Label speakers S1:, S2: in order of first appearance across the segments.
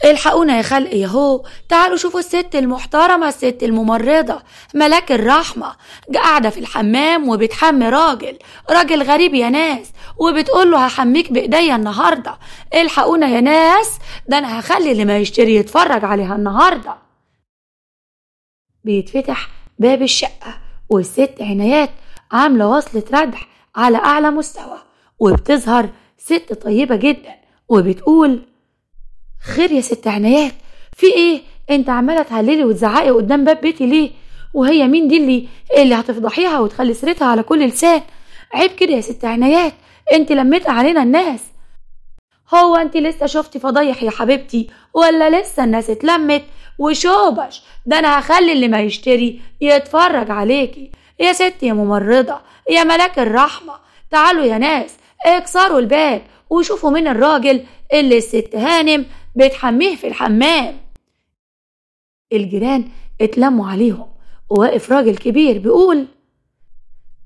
S1: الحقونا يا خلق ياهو، تعالوا شوفوا الست المحترمة، الست الممرضة ملاك الرحمة قاعدة في الحمام وبتحمي راجل غريب يا ناس، وبتقول له هحميك بإيديا النهاردة. الحقونا يا ناس، ده أنا هخلي اللي ما يشتري يتفرج عليها النهاردة. بيتفتح باب الشقة والست عنايات عاملة وصلة ردح على أعلى مستوى، وبتظهر ست طيبة جدا وبتقول: خير يا ست عنايات، في ايه؟ انت عماله تهللي وتزعقي قدام باب بيتي ليه؟ وهي مين دي اللي هتفضحيها وتخلي سيرتها على كل لسان؟ عيب كده يا ست عنايات، انت لميتي علينا الناس. هو انت لسه شفتي فضايح يا حبيبتي ولا لسه الناس اتلمت وشوبش؟ ده انا هخلي اللي ما يشتري يتفرج عليكي يا ست يا ممرضة يا ملاك الرحمة. تعالوا يا ناس اكسروا الباب وشوفوا مين الراجل اللي الست هانم بتحميه في الحمام. الجيران اتلموا عليهم، وواقف راجل كبير بيقول: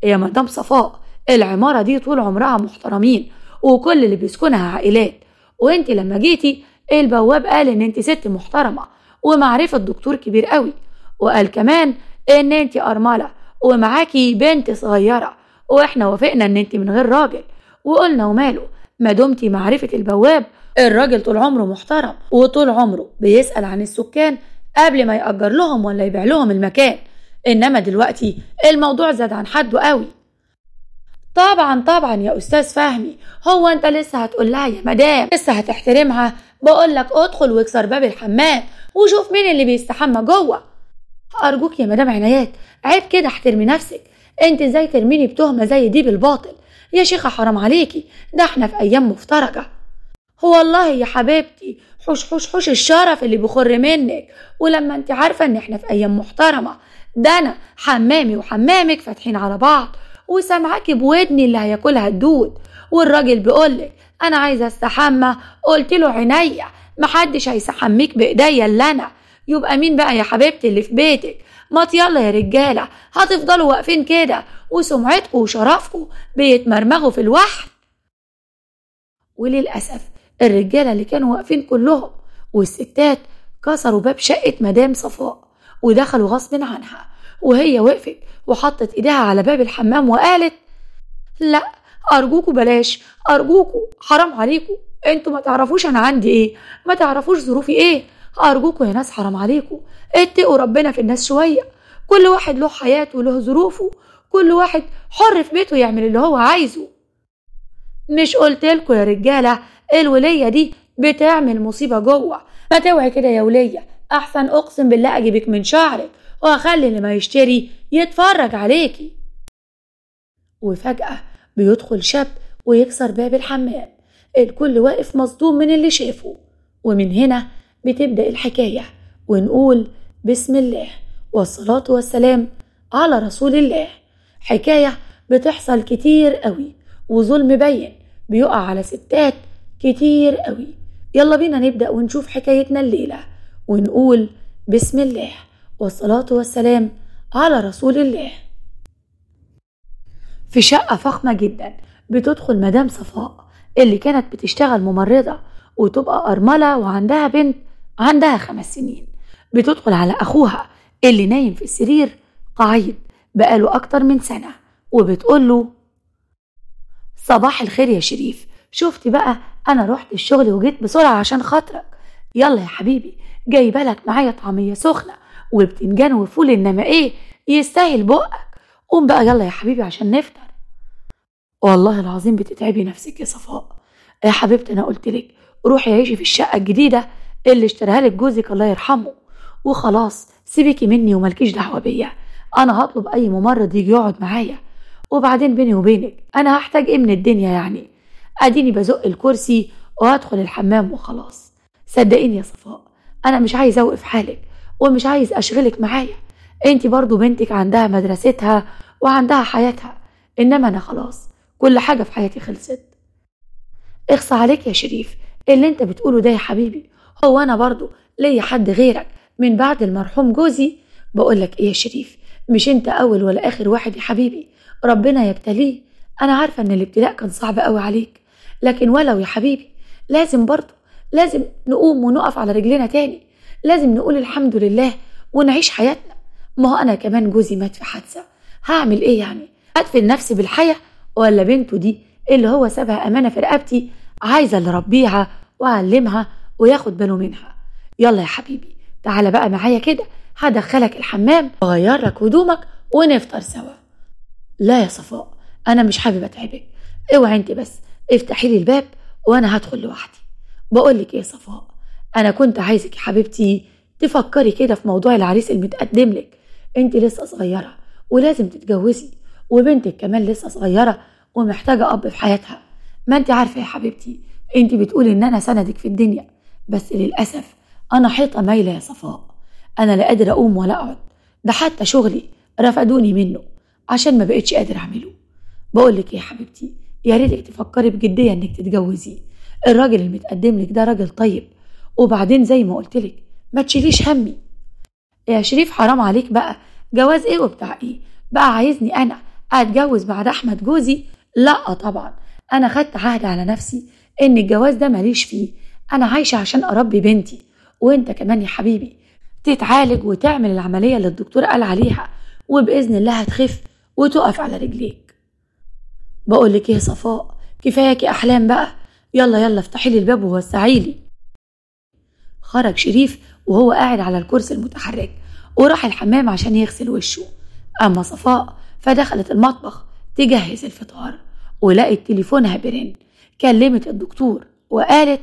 S1: يا مدام صفاء، العمارة دي طول عمرها محترمين وكل اللي بيسكنها عائلات، وانت لما جيتي البواب قال ان انت ست محترمة ومعرفة دكتور كبير قوي، وقال كمان ان انت أرملة ومعاكي بنت صغيرة، واحنا وافقنا ان انت من غير راجل، وقلنا وماله ما دمتي معرفة البواب. الراجل طول عمره محترم وطول عمره بيسأل عن السكان قبل ما يأجر لهم ولا يبيع لهم المكان، انما دلوقتي الموضوع زاد عن حده قوي. طبعا يا استاذ فهمي، هو انت لسه هتقول لها يا مدام؟ لسه هتحترمها؟ بقول لك ادخل واكسر باب الحمام وشوف مين اللي بيستحمى جوه. ارجوك يا مدام عنايات، عيب كده، احترمي نفسك. انت ازاي ترميني بتهمه زي دي بالباطل؟ يا شيخه حرام عليكي، ده احنا في ايام مفترجه. هو والله يا حبيبتي حوش الشرف اللي بخر منك، ولما انت عارفه ان احنا في ايام محترمه، ده انا حمامي وحمامك فاتحين على بعض وسامعاكي بودني اللي هياكلها الدود، والراجل بيقولك انا عايزه استحمى، قلت له عينيا، محدش هيستحميك بايديا الا انا. يبقى مين بقى يا حبيبتي اللي في بيتك؟ ما يلا يا رجاله، هتفضلوا واقفين كده وسمعتكم وشرفكم بيتمرمغوا في الوحل؟ وللاسف الرجاله اللي كانوا واقفين كلهم والستات كسروا باب شقه مدام صفاء ودخلوا غصب عنها، وهي وقفت وحطت ايديها على باب الحمام وقالت: لا ارجوكوا بلاش، ارجوكوا حرام عليكوا، انتوا ما تعرفوش انا عندي ايه، ما تعرفوش ظروفي ايه، ارجوكوا يا ناس حرام عليكوا، اتقوا ربنا في الناس شويه، كل واحد له حياته وله ظروفه، كل واحد حر في بيته يعمل اللي هو عايزه. مش قلتلكوا يا رجاله الوليه دي بتعمل مصيبه جوه؟ ما توعي كده يا وليه، احسن اقسم بالله اجيبك من شعرك واخلي اللي ما يشتري يتفرج عليكي. وفجأة بيدخل شاب ويكسر باب الحمام، الكل واقف مصدوم من اللي شافه. ومن هنا بتبدأ الحكاية، ونقول بسم الله والصلاة والسلام على رسول الله. حكاية بتحصل كتير قوي وظلم بين بيقع على ستات كتير قوي. يلا بينا نبدأ ونشوف حكايتنا الليلة، ونقول بسم الله والصلاة والسلام على رسول الله. في شقة فخمة جدا بتدخل مدام صفاء اللي كانت بتشتغل ممرضة وتبقى أرملة وعندها بنت عندها 5 سنين. بتدخل على أخوها اللي نايم في السرير قعيد بقاله أكتر من سنة، وبتقوله: صباح الخير يا شريف، شفت بقى أنا رحت الشغل وجيت بسرعة عشان خاطرك. يلا يا حبيبي، جايبالك معايا طعمية سخنة وبتنجان وفول، إنما إيه يستاهل بقك. قوم بقى يلا يا حبيبي عشان نفطر. والله العظيم بتتعبي نفسك يا صفاء يا حبيبتي، أنا قلتلك روحي عيشي في الشقة الجديدة اللي اشتراها لك جوزك الله يرحمه، وخلاص سيبيكي مني وملكيش دعوة بيا. أنا هطلب أي ممرض يجي يقعد معايا، وبعدين بيني وبينك أنا هحتاج إيه من الدنيا يعني؟ أديني بزق الكرسي وهدخل الحمام وخلاص. صدقيني يا صفاء أنا مش عايز أوقف حالك ومش عايز أشغلك معايا، انتي برضو بنتك عندها مدرستها وعندها حياتها، إنما أنا خلاص كل حاجة في حياتي خلصت. اخصى عليك يا شريف اللي انت بتقوله ده يا حبيبي، هو أنا برضو ليا حد غيرك من بعد المرحوم جوزي؟ بقولك ايه يا شريف، مش انت أول ولا آخر واحد يا حبيبي، ربنا يبتليه. أنا عارفة إن الابتلاء كان صعب قوي عليك، لكن ولو يا حبيبي لازم برضو لازم نقوم ونقف على رجلنا تاني، لازم نقول الحمد لله ونعيش حياتنا. ما هو أنا كمان جوزي مات في حادثة، هعمل إيه يعني؟ أدفن نفسي بالحياة؟ ولا بنته دي اللي هو سابها أمانة في رقبتي عايزة اللي ربيها وأعلمها وياخد باله منها؟ يلا يا حبيبي تعالى بقى معايا كده، هدخلك الحمام وأغير لك هدومك ونفطر سوا. لا يا صفاء، أنا مش حابب أتعبك، اوعي انت بس افتحي لي الباب وأنا هدخل لوحدي. بقولك إيه يا صفاء، أنا كنت عايزك يا حبيبتي تفكري كده في موضوع العريس المتقدم لك. انت لسه صغيرة ولازم تتجوزي، وبنتك كمان لسه صغيرة ومحتاجة أب في حياتها. ما انت عارفة يا حبيبتي، انت بتقولي ان انا سندك في الدنيا، بس للأسف انا حيطة مايلة يا صفاء. انا لا قادرة اقوم ولا اقعد، ده حتى شغلي رفدوني منه عشان ما بقتش قادر اعمله. بقولك يا حبيبتي، يا ريتك تفكري بجدية انك تتجوزي. الراجل المتقدم لك ده راجل طيب، وبعدين زي ما قلتلك ما تشيليش همي. يا شريف حرام عليك بقى، جواز ايه وبتاع ايه بقى؟ عايزني انا اتجوز بعد احمد جوزي؟ لا طبعا، انا خدت عهد على نفسي ان الجواز ده ماليش فيه. انا عايشة عشان اربي بنتي، وانت كمان يا حبيبي تتعالج وتعمل العملية اللي الدكتور قال عليها، وبإذن الله هتخف وتقف على رجليك. بقولك ايه يا صفاء، كفاياكي احلام بقى، يلا يلا افتحي لي الباب ووسعيلي. خرج شريف وهو قاعد على الكرسي المتحرك وراح الحمام عشان يغسل وشه. أما صفاء فدخلت المطبخ تجهز الفطار، ولقت تليفونها برن. كلمت الدكتور وقالت: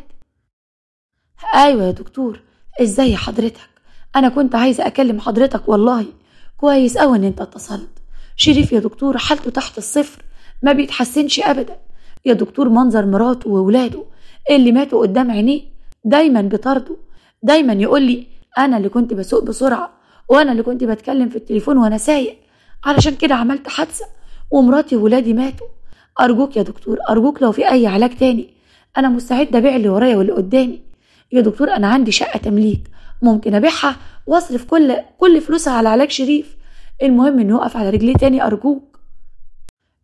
S1: أيوة يا دكتور، إزاي حضرتك؟ أنا كنت عايزة أكلم حضرتك والله. كويس أوي إن أنت اتصلت. شريف يا دكتور حالته تحت الصفر، ما بيتحسنش أبدا يا دكتور. منظر مراته وولاده اللي ماتوا قدام عينيه دايما بطرده، دايما يقول لي أنا اللي كنت بسوق بسرعة، وأنا اللي كنت بتكلم في التليفون وأنا سايق، علشان كده عملت حادثة ومراتي وولادي ماتوا. أرجوك يا دكتور، أرجوك لو في أي علاج تاني أنا مستعدة أبيع اللي ورايا واللي قدامي. يا دكتور أنا عندي شقة تمليك ممكن أبيعها وأصرف كل فلوسها على علاج شريف، المهم إنه يقف على رجليه تاني أرجوك.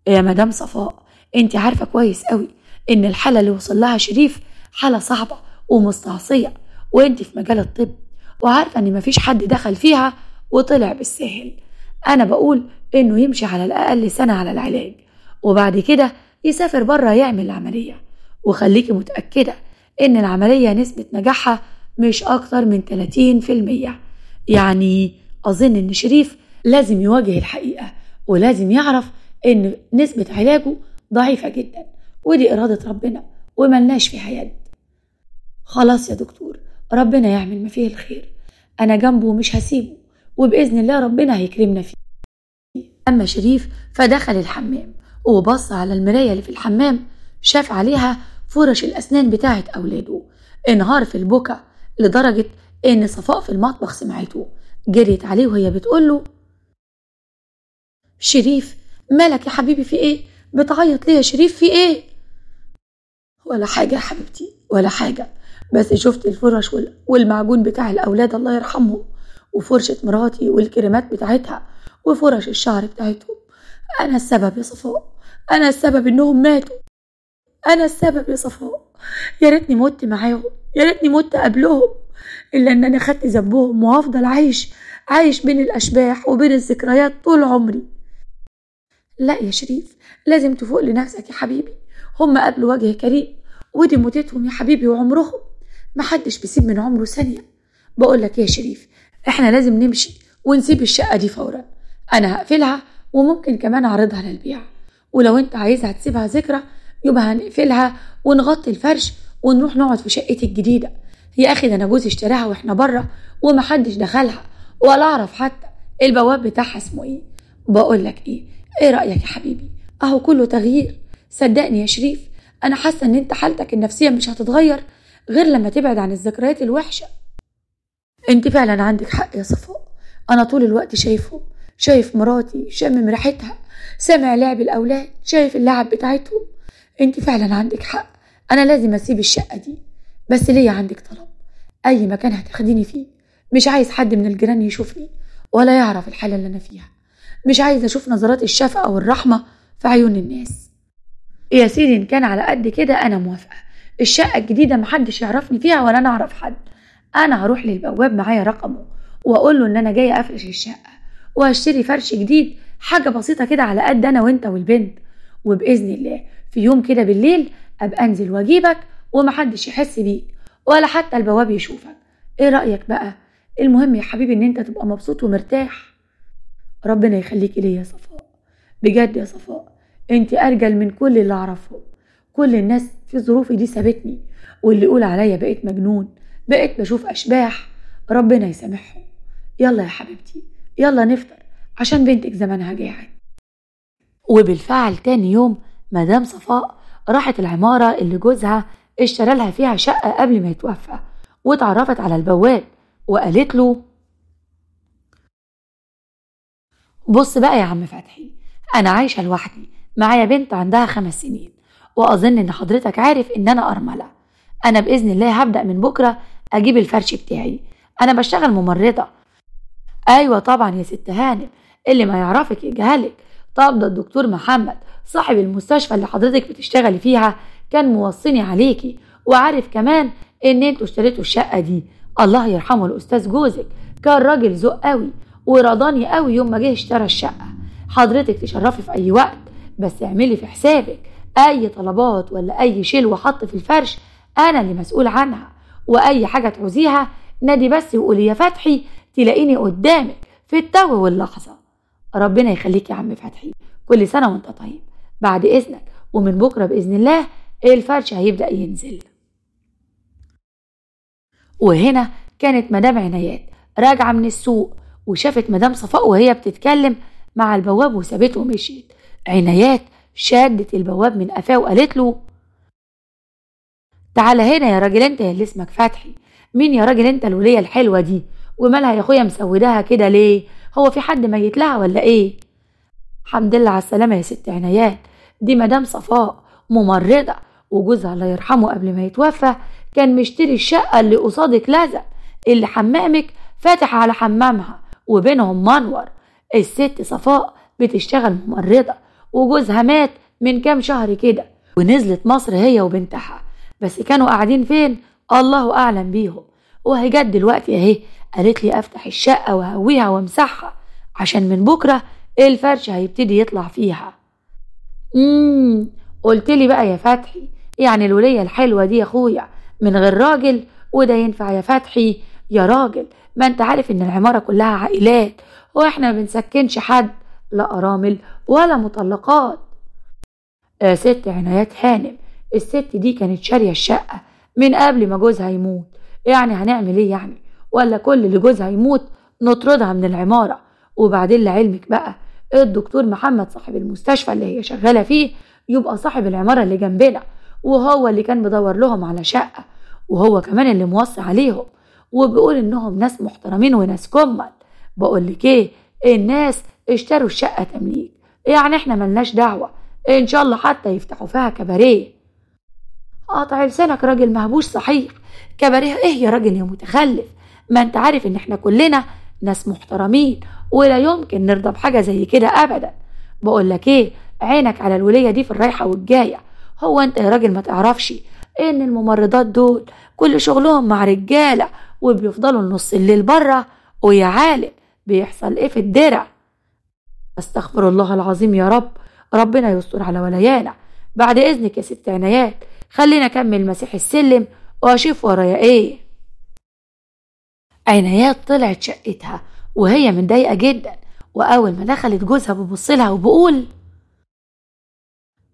S1: يا مدام صفاء، أنت عارفة كويس قوي إن الحالة اللي وصل لها شريف حالة صعبة ومستعصية، وأنت في مجال الطب وعارفة إن مفيش حد دخل فيها وطلع بالسهل. أنا بقول إنه يمشي على الأقل سنة على العلاج، وبعد كده يسافر بره يعمل العملية. وخليكي متأكدة إن العملية نسبة نجاحها مش أكتر من 30%. يعني أظن إن شريف لازم يواجه الحقيقة، ولازم يعرف إن نسبة علاجه ضعيفة جدا، ودي إرادة ربنا وملناش فيها يد. خلاص يا دكتور، ربنا يعمل ما فيه الخير، أنا جنبه ومش هسيبه، وبإذن الله ربنا هيكرمنا فيه. أما شريف فدخل الحمام وبص على المراية اللي في الحمام، شاف عليها فرش الأسنان بتاعت أولاده. انهار في البكا لدرجة إن صفاء في المطبخ سمعته، جريت عليه وهي بتقوله: شريف مالك يا حبيبي، في إيه؟ بتعيط ليه يا شريف، في إيه؟ ولا حاجة يا حبيبتي ولا حاجة، بس شفت الفرش والمعجون بتاع الأولاد الله يرحمهم، وفرشة مراتي والكريمات بتاعتها وفرش الشعر بتاعتهم. أنا السبب يا صفاء، أنا السبب إنهم ماتوا، أنا السبب يا صفاء. يا ريتني مت معاهم، يا ريتني مت قبلهم، إلا إن أنا خدت ذنبهم وهفضل عايش بين الأشباح وبين الذكريات طول عمري. لا يا شريف، لازم تفوق لنفسك يا حبيبي، هم قبلوا وجه كريم ودي موتتهم يا حبيبي وعمرهم، محدش بيسيب من عمره ثانية. بقولك يا شريف، احنا لازم نمشي ونسيب الشقة دي فورا. أنا هقفلها وممكن كمان أعرضها للبيع، ولو انت عايزها تسيبها ذكرى يبقى هنقفلها ونغطي الفرش ونروح نقعد في شقتي الجديدة. يا أخي ده أنا جوزي اشتراها وإحنا بره ومحدش دخلها، ولا أعرف حتى البواب بتاعها اسمه إيه. بقولك إيه رأيك يا حبيبي؟ أهو كله تغيير. صدقني يا شريف، أنا حاسة إن أنت حالتك النفسية مش هتتغير غير لما تبعد عن الذكريات الوحشة. أنت فعلا عندك حق يا صفاء، أنا طول الوقت شايف مراتي، شامم ريحتها، سامع لعب الأولاد، شايف اللعب بتاعتهم. أنت فعلا عندك حق، أنا لازم أسيب الشقة دي، بس ليا عندك طلب. أي مكان هتاخديني فيه مش عايز حد من الجيران يشوفني ولا يعرف الحالة اللي أنا فيها، مش عايز أشوف نظرات الشفقة والرحمة في عيون الناس. يا سيدي إن كان على قد كده أنا موافقة، الشقة الجديدة محدش يعرفني فيها ولا أنا أعرف حد. أنا هروح للبواب معايا رقمه وأقول له إن أنا جاية أفرش الشقة وهشتري فرش جديد، حاجة بسيطة كده على قد أنا وإنت والبنت، وبإذن الله في يوم كده بالليل أبقى أنزل وأجيبك ومحدش يحس بيك ولا حتى البواب يشوفك. إيه رأيك بقى؟ المهم يا حبيبي إن أنت تبقى مبسوط ومرتاح. ربنا يخليكي ليا يا صفاء، بجد يا صفاء أنت أرجل من كل اللي أعرفهم. كل الناس في ظروفي دي سابتني، واللي يقول عليا بقيت مجنون، بقيت بشوف أشباح، ربنا يسامحهم. يلا يا حبيبتي يلا نفطر عشان بنتك زمانها جاعت. وبالفعل تاني يوم مدام صفاء راحت العمارة اللي جوزها اشترى لها فيها شقة قبل ما يتوفى، واتعرفت على البواب وقالت له: بص بقى يا عم فتحي، أنا عايشة لوحدي، معايا بنت عندها 5 سنين، وأظن إن حضرتك عارف إن أنا أرملة. أنا بإذن الله هبدأ من بكرة أجيب الفرش بتاعي، أنا بشتغل ممرضة. أيوة طبعا يا ست هانم، اللي ما يعرفك يجهلك. طب ده الدكتور محمد صاحب المستشفى اللي حضرتك بتشتغلي فيها كان موصيني عليكي، وعارف كمان إن انتوا اشتريتوا الشقة دي. الله يرحمه الأستاذ جوزك كان راجل ذوق قوي ورضاني قوي يوم ما جه اشترى الشقة. حضرتك تشرفي في أي وقت، بس اعملي في حسابك أي طلبات ولا أي شيل وحط في الفرش أنا اللي مسؤول عنها، وأي حاجة تعوزيها نادي بس وقولي يا فتحي تلاقيني قدامك في التو واللحظة. ربنا يخليك يا عم فتحي، كل سنة وانت طيب. بعد إذنك، ومن بكرة بإذن الله الفرش هيبدأ ينزل. وهنا كانت مدام عنايات راجعة من السوق وشافت مدام صفاء وهي بتتكلم مع البواب وسابته ومشيت. عنايات شادت البواب من قفاه وقالت له: تعالى هنا يا راجل انت، يا اللي اسمك فتحي. مين يا راجل انت الولية الحلوة دي؟ ومالها يا اخويا مسوداها كده ليه؟ هو في حد ميت لها ولا ايه؟ الحمد لله على السلامة يا ست عنايات، دي مدام صفاء ممرضة، وجوزها الله يرحمه قبل ما يتوفى كان مشتري الشقة اللي قصادك لزق، اللي حمامك فاتح على حمامها وبينهم منور. الست صفاء بتشتغل ممرضة وجوزها مات من كام شهر كده، ونزلت مصر هي وبنتها، بس كانوا قاعدين فين الله أعلم بيهم. وهي جت دلوقتي اهي قالت لي افتح الشقة وهويها وامسحها عشان من بكرة الفرش هيبتدي يطلع فيها. قلت لي بقى يا فتحي، يعني الولية الحلوة دي يا اخويا من غير راجل، وده ينفع يا فتحي؟ يا راجل ما انت عارف ان العمارة كلها عائلات، واحنا ما بنسكنش حد، لا ارامل ولا مطلقات. ست عنايات هانم، الست دي كانت شارية الشقة من قبل ما جوزها يموت، يعني هنعمل ايه يعني؟ ولا كل اللي جوزها يموت نطردها من العمارة؟ وبعدين لعلمك بقى الدكتور محمد صاحب المستشفى اللي هي شغالة فيه يبقى صاحب العمارة اللي جنبنا، وهو اللي كان بدور لهم على شقة، وهو كمان اللي موصي عليهم، وبيقول انهم ناس محترمين وناس كمل. بقولك ايه، الناس اشتروا الشقة تمليك، يعني احنا ملناش دعوة، ان شاء الله حتى يفتحوا فيها كباريه. قاطع لسانك راجل مهبوش صحيح، كباريه ايه يا راجل يا متخلف؟ ما انت عارف ان احنا كلنا ناس محترمين ولا يمكن نرضى بحاجة زي كده ابدا. بقولك ايه، عينك على الولية دي في الرايحة والجاية. هو انت يا راجل ما تعرفش ان الممرضات دول كل شغلهم مع رجالة وبيفضلوا نص الليل بره؟ ويا عالم بيحصل ايه في الدرع؟ استغفر الله العظيم يا رب، ربنا يستر على ولايانا. بعد اذنك يا ست عنايات خلينا اكمل مسيح السلم واشوف ورايا ايه. عنايات طلعت شقتها وهي متضايقه جدا، واول ما دخلت جوزها ببصلها وبقول: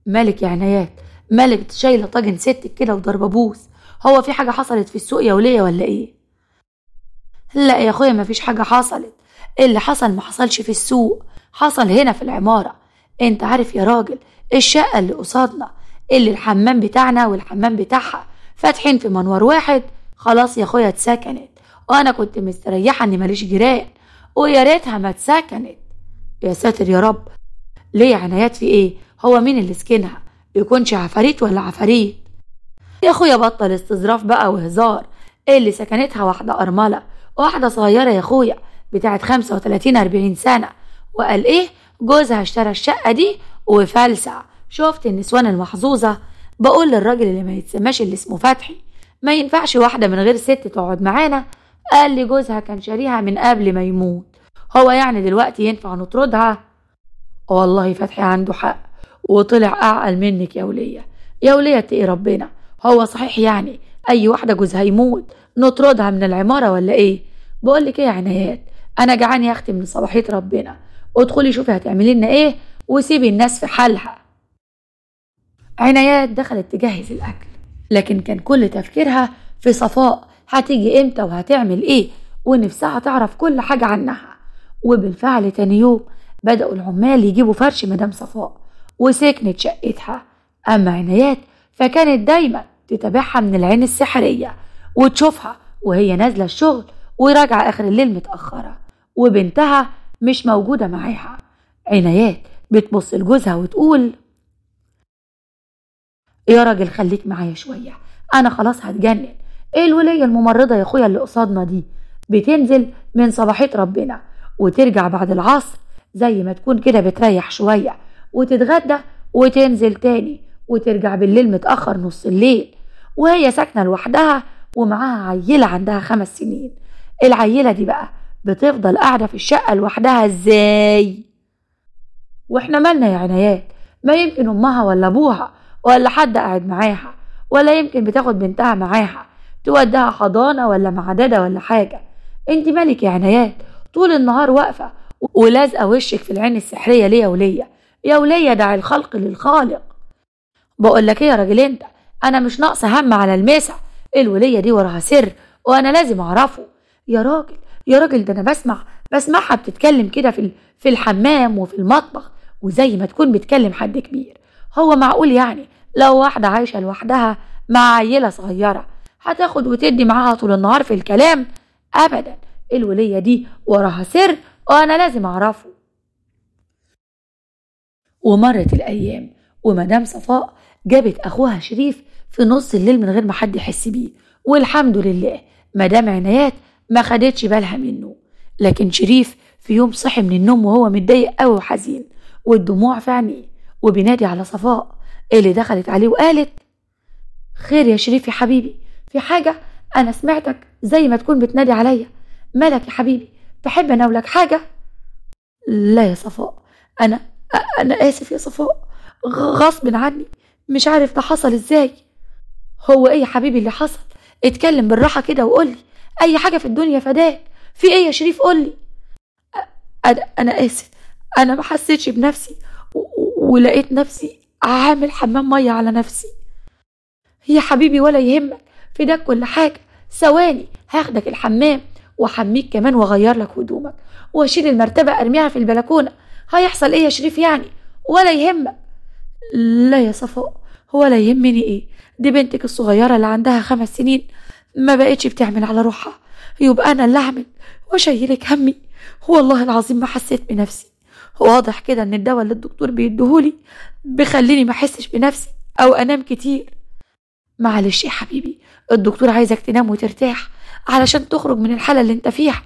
S1: مالك يا عنايات؟ مالك شايله طاجن ستك كده وضربه بوس؟ هو في حاجه حصلت في السوق يا وليه ولا ايه؟ لا يا اخويا ما فيش حاجه حصلت، اللي حصل ما حصلش في السوق، حصل هنا في العماره. انت عارف يا راجل الشقه اللي قصادنا اللي الحمام بتاعنا والحمام بتاعها فاتحين في منور واحد، خلاص يا اخويا اتسكنت، وانا كنت مستريحه اني ماليش جيران، ويا ريتها ما اتسكنت. يا ساتر يا رب، ليه يا عنايات في ايه؟ هو مين اللي سكنها؟ يكونش عفاريت ولا عفاريت؟ يا اخويا بطل استظراف بقى وهزار، اللي سكنتها واحده ارمله، واحده صغيره يا اخويا بتاعت 35-40 سنه، وقال ايه جوزها اشترى الشقه دي وفلسع. شفت النسوان المحظوظه بقول للراجل اللي ما يتسماش اللي اسمه فتحي ما ينفعش واحدة من غير ست تقعد معانا. قال لي جوزها كان شاريها من قبل ما يموت، هو يعني دلوقتي ينفع نطردها؟ والله فتحي عنده حق وطلع أعقل منك يا ولية. يا ولية اتقي ربنا، هو صحيح يعني أي واحدة جوزها يموت نطردها من العمارة ولا إيه؟ بقولك إيه يا عنايات، أنا جعان يا أختي من صباحية ربنا، ادخلي شوفي هتعملي لنا إيه وسيبي الناس في حالها. عنايات دخلت تجهز الأكل، لكن كان كل تفكيرها في صفاء هتيجي إمتى وهتعمل إيه، ونفسها تعرف كل حاجة عنها. وبالفعل تاني يوم بدأوا العمال يجيبوا فرش مدام صفاء وسكنت شقتها. أما عنايات فكانت دايما تتابعها من العين السحرية وتشوفها وهي نازلة الشغل وراجعة آخر الليل متأخرة وبنتها مش موجودة معاها. عنايات بتبص لجوزها وتقول: يا راجل خليك معايا شوية، أنا خلاص هتجنن. إيه الولية الممرضة يا أخويا اللي قصادنا دي بتنزل من صباحية ربنا وترجع بعد العصر زي ما تكون كده بتريح شوية وتتغدى وتنزل تاني وترجع بالليل متأخر نص الليل، وهي ساكنة لوحدها ومعاها عيلة عندها 5 سنين. العيلة دي بقى بتفضل قاعدة في الشقة لوحدها ازاي؟ واحنا مالنا يا عنايات؟ ما يمكن امها ولا ابوها ولا حد قاعد معاها، ولا يمكن بتاخد بنتها معاها توديها حضانة ولا معددة ولا حاجة. انت مالك يا عنايات طول النهار واقفة ولازقة وشك في العين السحرية ليه يا ولية؟ يا ولية دع الخلق للخالق. بقول لك ايه يا راجل انت، انا مش ناقصة هم على المسا، الولية دي وراها سر وانا لازم اعرفه. يا راجل يا راجل، ده انا بسمعها بتتكلم كده في الحمام وفي المطبخ وزي ما تكون بتكلم حد كبير. هو معقول يعني لو واحدة عايشة لوحدها مع عيلة صغيرة هتاخد وتدي معاها طول النهار في الكلام؟ ابدا، الولية دي وراها سر وانا لازم اعرفه. ومرت الايام ومدام صفاء جابت اخوها شريف في نص الليل من غير ما حد يحس بيه، والحمد لله مدام عنايات ما خدتش بالها منه. لكن شريف في يوم صحي من النوم وهو متضايق قوي وحزين والدموع في عينيه وبينادي على صفاء اللي دخلت عليه وقالت: خير يا شريف يا حبيبي، في حاجة؟ انا سمعتك زي ما تكون بتنادي عليا، مالك يا حبيبي؟ تحب اناولك حاجة؟ لا يا صفاء، انا اسف يا صفاء، غصب عني، مش عارف ده حصل ازاي. هو ايه يا حبيبي اللي حصل؟ اتكلم بالراحة كده وقولي، اي حاجة في الدنيا فداك. في ايه يا شريف؟ قولي. انا اسف، انا ما حسيتش بنفسي ولقيت نفسي عامل حمام مية على نفسي. يا حبيبي ولا يهمك، فداك كل حاجة، ثواني هاخدك الحمام وحميك كمان واغير لك هدومك واشيل المرتبة ارميها في البلكونة. هيحصل ايه يا شريف يعني؟ ولا يهمك. لا يا صفاء، ولا يهمني ايه، دي بنتك الصغيرة اللي عندها 5 سنين ما بقتش بتعمل على روحها، يبقى انا اللي اعمل واشيلك همي؟ والله العظيم ما حسيت بنفسي، واضح كده ان الدواء اللي الدكتور بيديهولي بيخليني ما احسش بنفسي او انام كتير. معلش يا حبيبي، الدكتور عايزك تنام وترتاح علشان تخرج من الحالة اللي انت فيها.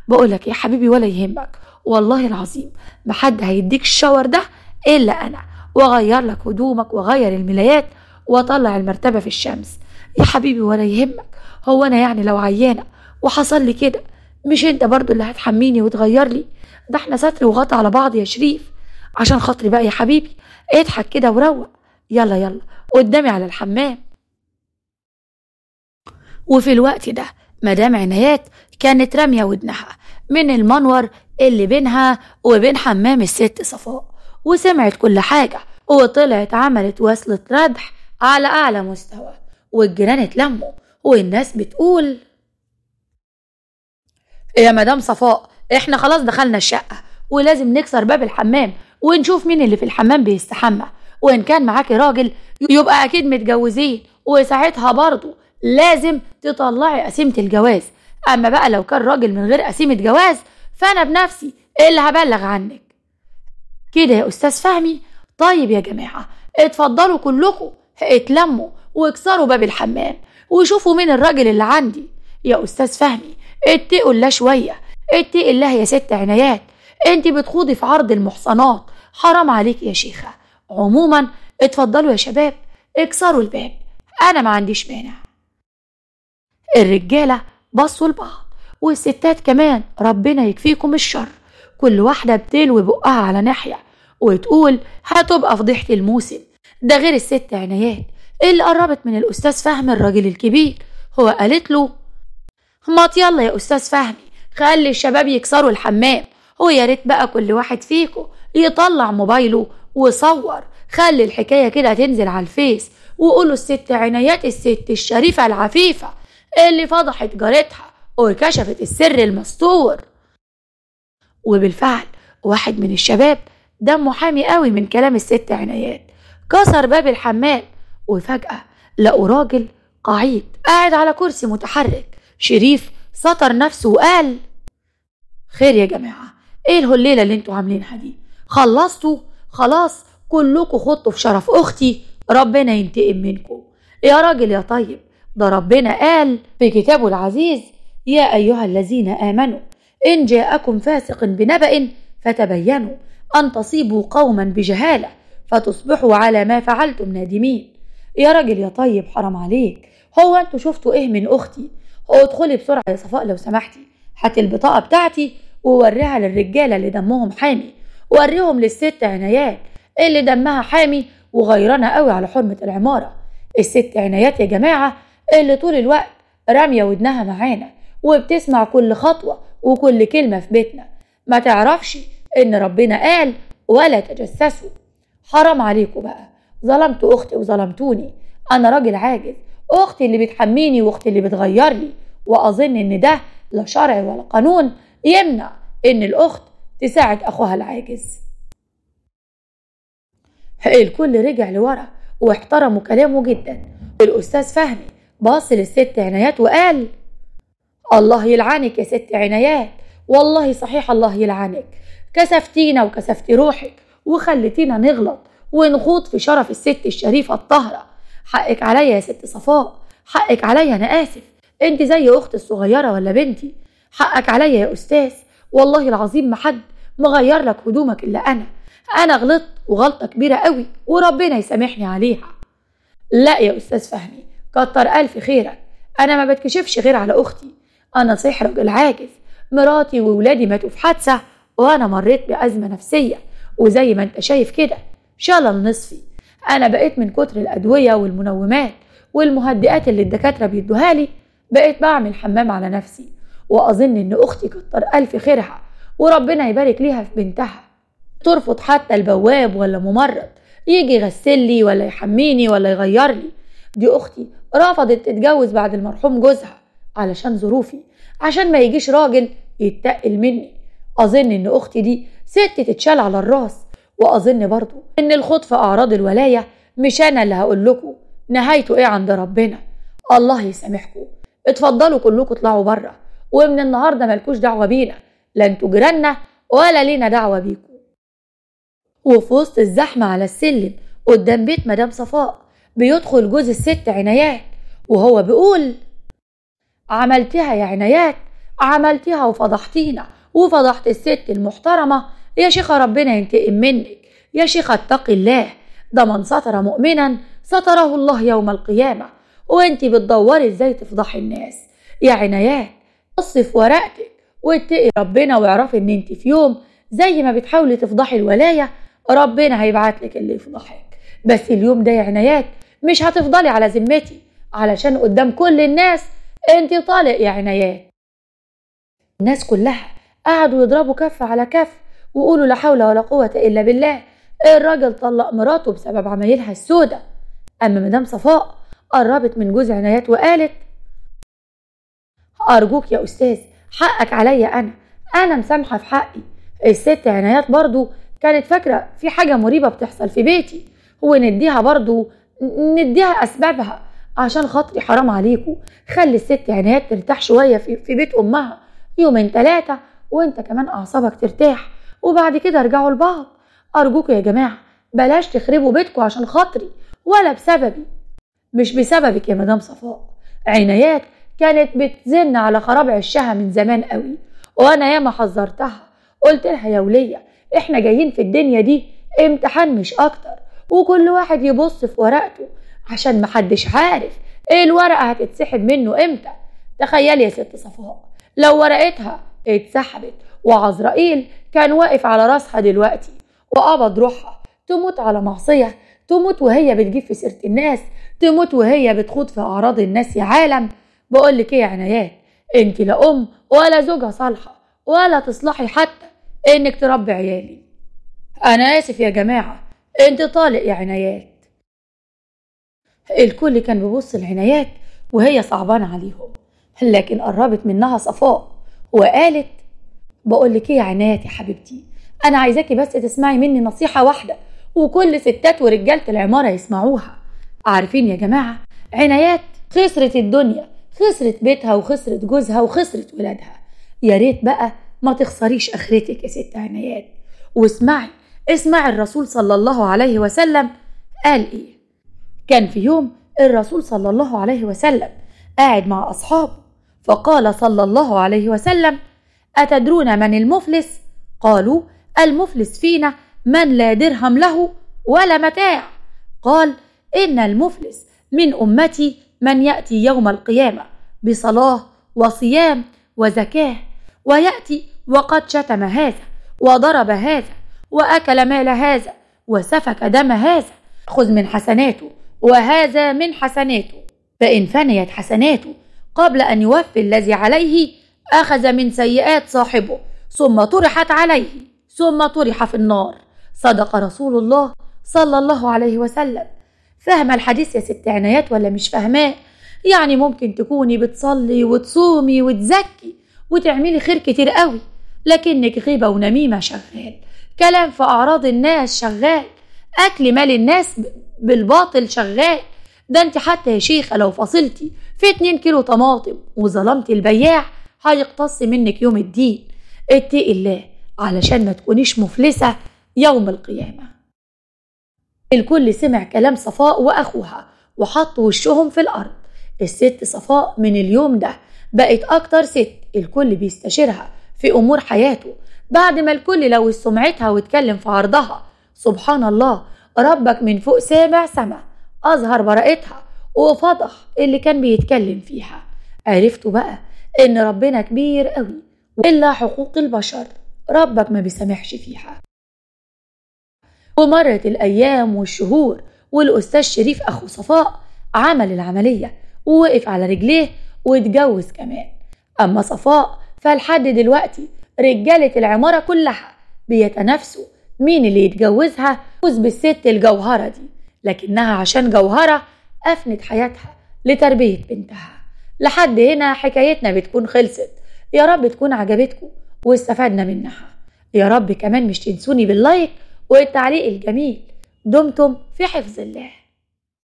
S1: بقولك يا حبيبي ولا يهمك، والله العظيم ما حد هيديك الشاور ده الا انا، واغير لك هدومك واغير الملايات واطلع المرتبة في الشمس. يا حبيبي ولا يهمك، هو انا يعني لو عيانة وحصل لي كده مش انت برضو اللي هتحميني وتغير لي؟ ده احنا ستر وغطى على بعض يا شريف. عشان خاطري بقى يا حبيبي اضحك كده وروق، يلا يلا قدامي على الحمام. وفي الوقت ده مدام عنايات كانت رامية ودنها من المنور اللي بينها وبين حمام الست صفاء، وسمعت كل حاجة وطلعت عملت وصلة ردح على أعلى مستوى، والجيران اتلموا والناس بتقول: يا مدام صفاء، احنا خلاص دخلنا الشقة ولازم نكسر باب الحمام ونشوف مين اللي في الحمام بيستحمى، وإن كان معاكي راجل يبقى أكيد متجوزين، وساعتها برضو لازم تطلعي قسيمة الجواز. أما بقى لو كان راجل من غير قسيمة جواز فأنا بنفسي اللي هبلغ عنك. كده يا أستاذ فهمي؟ طيب يا جماعة اتفضلوا كلكم اتلموا واكسروا باب الحمام وشوفوا مين الراجل اللي عندي. يا أستاذ فهمي اتقوا الله شوية، اتقي الله يا ست عنايات، انت بتخوضي في عرض المحصنات، حرام عليك يا شيخة. عموما اتفضلوا يا شباب اكسروا الباب، انا ما عنديش مانع. الرجالة بصوا لبعض والستات كمان، ربنا يكفيكم الشر، كل واحدة بتلوي بقها على ناحية وتقول هتبقى فضيحة الموسم. ده غير الست عنايات اللي قربت من الأستاذ فهمي الراجل الكبير، هو قالت له ما يلا يا أستاذ فهمي خلي الشباب يكسروا الحمام، ويا ريت بقى كل واحد فيكم يطلع موبايله وصور، خلي الحكاية كده تنزل على الفيس وقولوا الست عنايات الست الشريفة العفيفة اللي فضحت جارتها وكشفت السر المستور. وبالفعل واحد من الشباب دمه حامي قوي من كلام الست عنايات كسر باب الحمام، وفجأة لقوا راجل قعيد قاعد على كرسي متحرك. شريف سطر نفسه وقال خير يا جماعة، ايه الهليلة اللي انتوا عاملينها دي؟ خلصتوا؟ خلاص كلكوا خدتوا في شرف اختي، ربنا ينتقم منكم. يا راجل يا طيب، ده ربنا قال في كتابه العزيز يا أيها الذين آمنوا إن جاءكم فاسق بنبأ فتبينوا أن تصيبوا قوما بجهالة فتصبحوا على ما فعلتم نادمين. يا راجل يا طيب حرام عليك، هو انتوا شفتوا ايه من اختي؟ ادخلي بسرعة يا صفاء لو سمحتي، هاتي البطاقة بتاعتي ووريها للرجالة اللي دمهم حامي، وريهم للست عنايات اللي دمها حامي وغيرانة قوي على حرمة العمارة. الست عنايات يا جماعة اللي طول الوقت رامية ودنها معانا وبتسمع كل خطوة وكل كلمة في بيتنا، ما تعرفش ان ربنا قال ولا تجسسوا. حرام عليكم بقى، ظلمتوا اختي وظلمتوني، انا راجل عاجز، اختي اللي بتحميني واختي اللي بتغير لي، واظن ان ده لا شرع ولا قانون يمنع ان الاخت تساعد اخوها العاجز. الكل رجع لورا واحترموا كلامه جدا. الاستاذ فهمي باص للست عنايات وقال الله يلعنك يا ست عنايات، والله صحيح الله يلعنك، كسفتينا وكسفتي روحك وخلتينا نغلط ونخوض في شرف الست الشريفة الطاهرة. حقك عليا يا ست صفاء، حقك عليا، انا اسف، انت زي اختي الصغيرة ولا بنتي. حقك عليا يا استاذ، والله العظيم ما حد مغير لك هدومك الا انا غلطت وغلطة كبيرة قوي وربنا يسامحني عليها. لا يا استاذ فهمي كتر الف خيرك، انا ما بتكشفش غير على اختي، انا صحيح راجل عاجز، مراتي وولادي ماتوا في حادثة وانا مريت بأزمة نفسية، وزي ما انت شايف كده شلل نصفي. انا بقيت من كتر الادوية والمنومات والمهدئات اللي الدكاترة بيدوها لي بقيت بعمل حمام على نفسي، واظن ان اختي كتر الف خيرها وربنا يبارك ليها في بنتها ترفض حتى البواب ولا ممرض يجي يغسل لي ولا يحميني ولا يغير لي. دي اختي رفضت تتجوز بعد المرحوم جوزها علشان ظروفي، عشان ما يجيش راجل يتقل مني. اظن ان اختي دي ست تتشال على الراس، واظن برضو ان الخوض في اعراض الولاية مش انا اللي هقول لكم نهايته ايه عند ربنا. الله يسامحكم، اتفضلوا كلكم اطلعوا بره، ومن النهارده مالكوش دعوه بينا، لا انتوا جيراننا ولا لينا دعوه بيكم. وفي وسط الزحمه على السلم قدام بيت مدام صفاء بيدخل جوز الست عنايات وهو بيقول عملتها يا عنايات، عملتها وفضحتينا وفضحت الست المحترمه يا شيخه، ربنا ينتقم منك يا شيخه، اتقي الله، ده من ستر مؤمنا ستره الله يوم القيامه، وانتي بتدوري ازاي تفضحي الناس يا عنايات. بصي في ورقتك واتقي ربنا واعرفي ان انتي في يوم زي ما بتحاولي تفضحي الولايه ربنا هيبعتلك اللي يفضحك، بس اليوم ده يا عنايات مش هتفضلي على ذمتي، علشان قدام كل الناس انتي طالق يا عنايات. الناس كلها قعدوا يضربوا كف على كف ويقولوا لا حول ولا قوه الا بالله، الراجل طلق مراته بسبب عمايلها السودة. اما مدام صفاء قربت من جوز عنايات وقالت ارجوك يا استاذ حقك عليا، انا مسامحه في حقي. الست عنايات برضو كانت فاكره في حاجه مريبه بتحصل في بيتي، ونديها برضو نديها اسبابها عشان خاطري، حرام عليكم، خلي الست عنايات ترتاح شويه في بيت امها يومين 3 وانت كمان اعصابك ترتاح، وبعد كده ارجعوا لبعض. ارجوكوا يا جماعه بلاش تخربوا بيتكم عشان خاطري ولا بسببي. مش بسببك يا مدام صفاء، عنايات كانت بتزن على خراب عشها من زمان قوي، وانا ياما حذرتها قلت لها يا وليه احنا جايين في الدنيا دي امتحان مش اكتر، وكل واحد يبص في ورقته عشان محدش عارف الورقة هتتسحب منه امتى. تخيلي يا ست صفاء لو ورقتها اتسحبت وعزرائيل كان واقف على راسها دلوقتي وقبض روحها، تموت على معصية، تموت وهي بتجيب في سيرة الناس، تموت وهي بتخوض في أعراض الناس يا عالم. بقولك ايه يا عنايات، انت لا أم ولا زوجة صالحة ولا تصلحي حتى انك تربي عيالي. أنا آسف يا جماعة، انت طالق يا عنايات. الكل كان بيبص لعنايات وهي صعبانة عليهم، لكن قربت منها صفاء وقالت بقولك ايه يا عنايات يا حبيبتي، أنا عايزاكي بس تسمعي مني نصيحة واحدة وكل ستات ورجالة العمارة يسمعوها. عارفين يا جماعة، عنايات خسرت الدنيا، خسرت بيتها وخسرت جوزها وخسرت ولادها. يا ريت بقى ما تخسريش آخرتك يا ست عنايات. واسمعي الرسول صلى الله عليه وسلم قال ايه. كان في يوم الرسول صلى الله عليه وسلم قاعد مع أصحابه، فقال صلى الله عليه وسلم: أتدرون من المفلس؟ قالوا: المفلس فينا من لا درهم له ولا متاع. قال: إن المفلس من أمتي من يأتي يوم القيامة بصلاة وصيام وزكاة، ويأتي وقد شتم هذا وضرب هذا وأكل مال هذا وسفك دم هذا، خذ من حسناته وهذا من حسناته، فإن فنيت حسناته قبل أن يوفي الذي عليه أخذ من سيئات صاحبه ثم طرحت عليه ثم طرح في النار. صدق رسول الله صلى الله عليه وسلم. فاهمة الحديث يا ست عنايات ولا مش فاهماه؟ يعني ممكن تكوني بتصلي وتصومي وتزكي وتعملي خير كتير قوي، لكنك غيبة ونميمة شغال، كلام في أعراض الناس شغال، أكل مال الناس بالباطل شغال. ده انت حتى يا شيخة لو فصلتي في 2 كيلو طماطم وظلمتي البياع هيقتص منك يوم الدين. اتقي الله علشان ما تكونيش مفلسة يوم القيامة. الكل سمع كلام صفاء وأخوها وحطوا وشهم في الأرض. الست صفاء من اليوم ده بقت أكتر ست الكل بيستشيرها في أمور حياته، بعد ما الكل لو سمعتها واتكلم في عرضها. سبحان الله، ربك من فوق سامع سما، أظهر براءتها وفضح اللي كان بيتكلم فيها. عرفتوا بقى إن ربنا كبير قوي، وإلا حقوق البشر ربك ما بيسامحش فيها. ومرت الأيام والشهور والأستاذ شريف أخو صفاء عمل العملية ووقف على رجليه واتجوز كمان. أما صفاء فلحد دلوقتي رجالة العمارة كلها بيتنافسوا مين اللي يتجوزها فوز بالست الجوهرة دي، لكنها عشان جوهرة أفنت حياتها لتربية بنتها. لحد هنا حكايتنا بتكون خلصت. يا رب تكون عجبتكم واستفدنا منها. يا رب كمان مش تنسوني باللايك والتعليق الجميل. دمتم في حفظ الله.